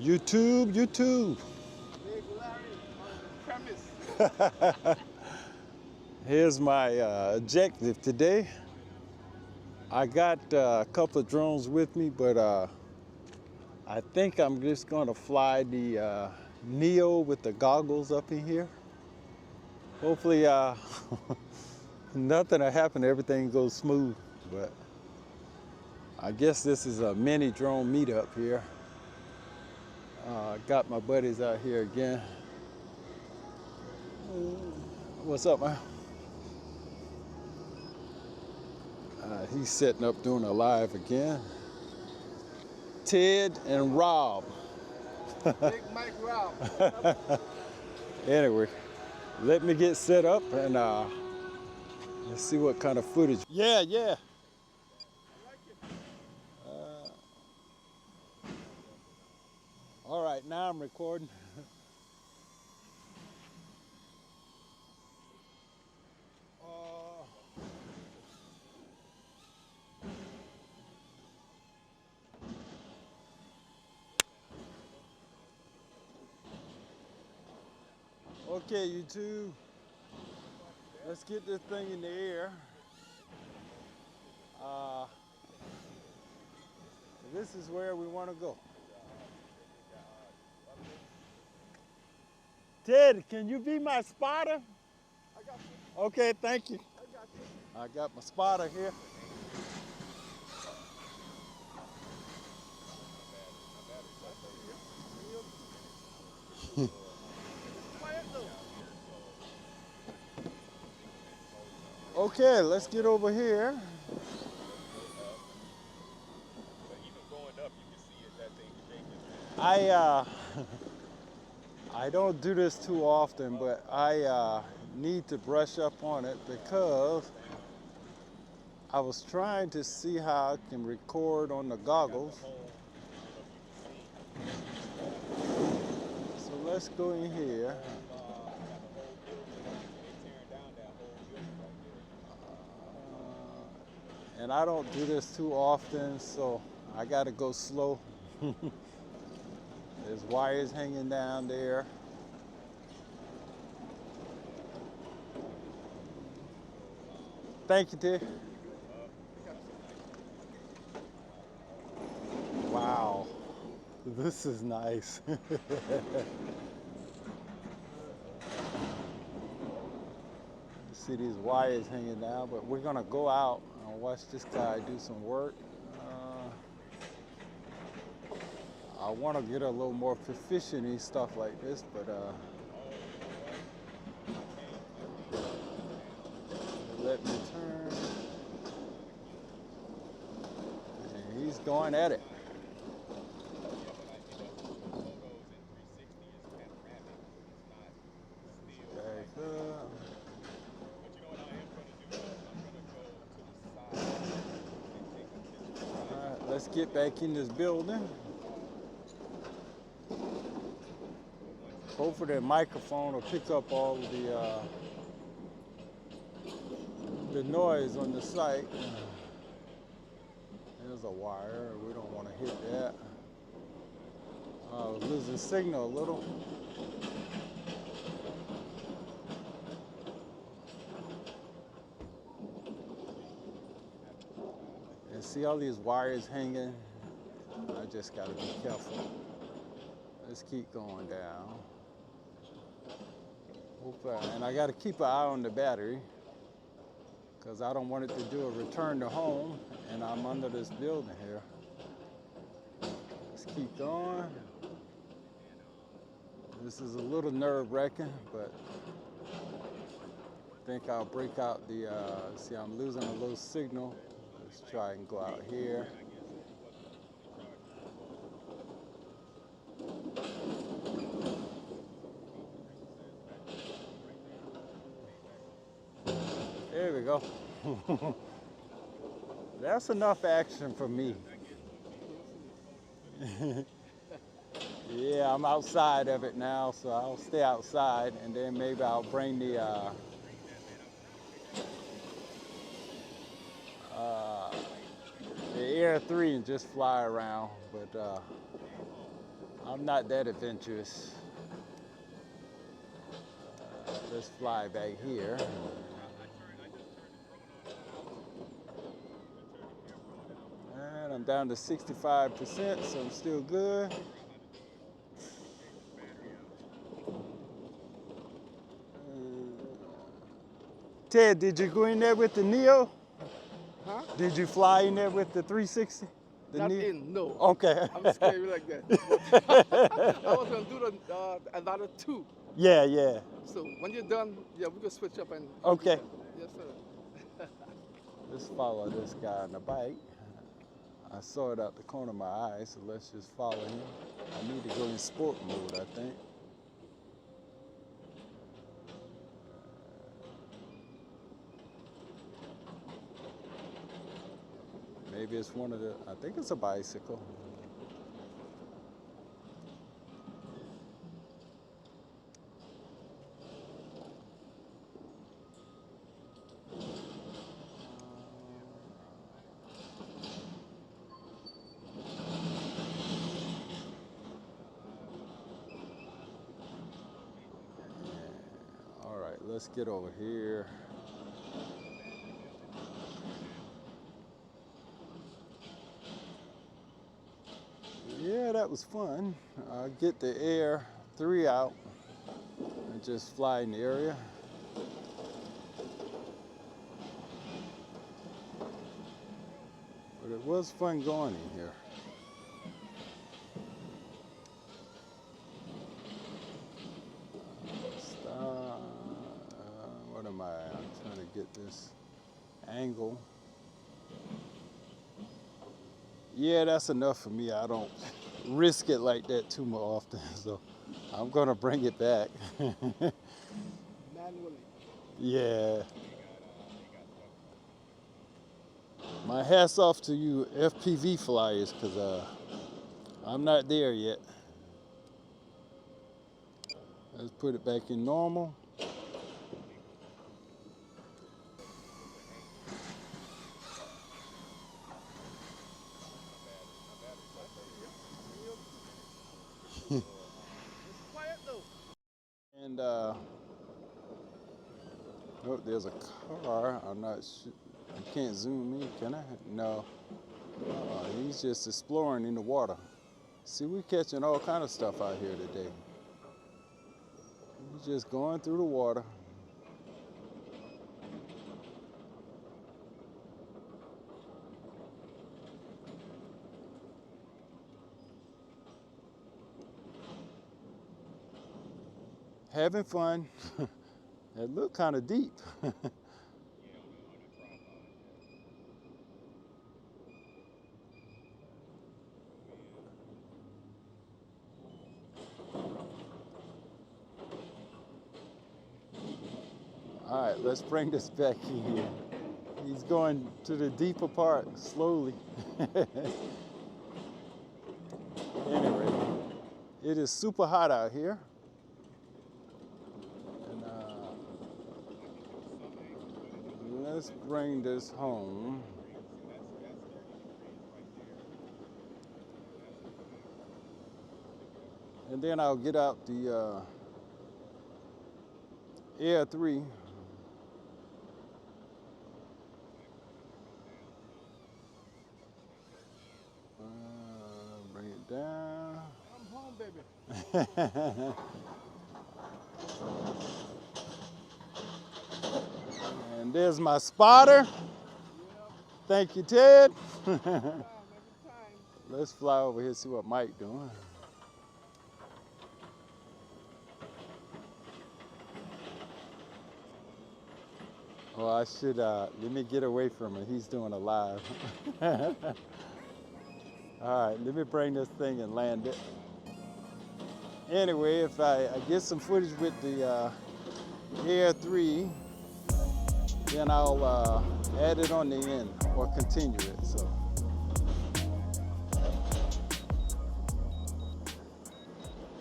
YouTube, YouTube. Big Larry on the premise. Here's my objective today. I got a couple of drones with me, but I think I'm just going to fly the Neo with the goggles up in here. Hopefully nothing will happen, everything goes smooth, but I guess this is a mini drone meetup here. Got my buddies out here again. What's up, man? He's setting up doing a live again. Ted and Rob. Big Mike Rob. Anyway, let me get set up and let's see what kind of footage. Yeah. All right, now I'm recording. Okay, YouTube. Let's get this thing in the air. This is where we want to go. Ted, can you be my spotter? I got you. Okay, thank you. I got you. I got my spotter here. Okay, let's get over here. I don't do this too often, but I need to brush up on it because I was trying to see how I can record on the goggles. So let's go in here. And I don't do this too often, so I gotta go slow. There's wires hanging down there. Thank you, Ted. Wow, this is nice. See these wires hanging down, but we're gonna go out and watch this guy do some work. I want to get a little more proficient in stuff like this, but let me turn. And he's going at it. Back up. All right, let's get back in this building. Hopefully the microphone will pick up all of the noise on the site. There's a wire, we don't want to hit that. Losing signal a little. And see all these wires hanging? I just gotta be careful. Let's keep going down. And I gotta keep an eye on the battery because I don't want it to do a return to home and I'm under this building here. Let's keep going. This is a little nerve-wracking, but I think I'll break out the, see I'm losing a little signal. Let's try and go out here. There we go. That's enough action for me. Yeah, I'm outside of it now, so I'll stay outside and then maybe I'll bring the Air 3 and just fly around. But I'm not that adventurous. Let's fly back here. And I'm down to 65%, so I'm still good. Ted, did you go in there with the Neo? Huh? Did you fly in there with the 360? The Not Neo? in, no. Okay. I'm scary like that. I was gonna do another 2. Yeah, yeah. So when you're done, yeah, we can switch up and. Okay. Yes, sir. Let's follow this guy on the bike. I saw it out the corner of my eye, so let's just follow him. I need to go in sport mode, I think. Maybe it's one of the, I think it's a bicycle. All right, let's get over here. Yeah, that was fun. Get the Air 3 out and just fly in the area. But it was fun going in here. What am I? I'm trying to get this angle. Yeah, that's enough for me. I don't risk it like that too more often, so I'm gonna bring it back. Manually. Yeah. My hat's off to you FPV flyers, because I'm not there yet. Let's put it back in normal. Quiet though. And oh, there's a car. I'm not sure. I can't zoom in, can I? No. He's just exploring in the water. See, we're catching all kind of stuff out here today. He's just going through the water. Having fun. It looked kind of deep. All right, let's bring this back in here. He's going to the deeper part slowly. Anyway, it is super hot out here. And let's bring this home. And then I'll get out the Air 3. Bring it down. I'm home, baby. And there's my spotter. Thank you, Ted. Every time. Let's fly over here and see what Mike doing. Oh, I should, let me get away from him. He's doing a live. All right, let me bring this thing and land it. Anyway, if I get some footage with the Air 3, then I'll add it on the end or continue it. So.